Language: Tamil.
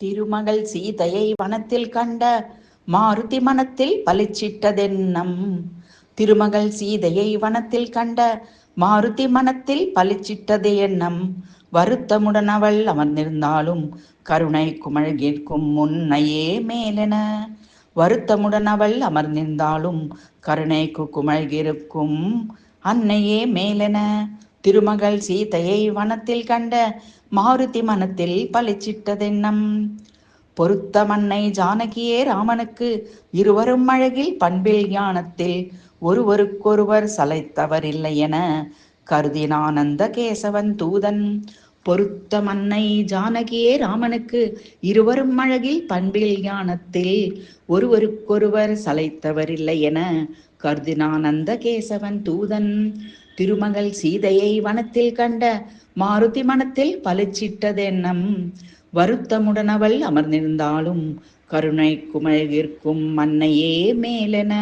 திருமகள் சீதையை வனத்தில் கண்ட மாருதி மனத்தில் பளிச்சிட்டதென்னம். திருமகள் சீதையை வனத்தில் கண்ட மாருதி மனத்தில் பளிச்சிட்டது எண்ணம். வருத்தமுடன் அவள் அமர்ந்திருந்தாலும் கருணை குமழ்கிற்கும் முன்னையே மேலென. வருத்தமுடன் அவள் அமர்ந்திருந்தாலும் கருணைக்கு குமழ்கிருக்கும் அன்னையே மேலென. திருமகள் சீதையை வனத்தில் கண்ட மாருதி மனத்தில் பளிச்சிட்டதென்னம். பொருத்த மன்னை ஜானகியே ராமனுக்கு இருவரும் அழகில் பண்பில் ஞானத்தில் ஒருவருக்கொருவர் சளைத்தவர் இல்லை என கருதினான் அந்த கேசவன் தூதன். பொருத்த மன்னை ஜானகியே ராமனுக்கு இருவரும் அழகில் பண்பில் ஞானத்தில் ஒருவருக்கொருவர் சளைத்தவர் இல்லை என கருதினான் அந்த கேசவன் தூதன். திருமகள் சீதையை வனத்தில் கண்ட மாருதி மனத்தில் பளிச்சிட்டதென்னம். வருத்தமுடன் அவள் அமர்ந்திருந்தாலும் கருணை குமழ்கிற்கும் அன்னையே மேலென.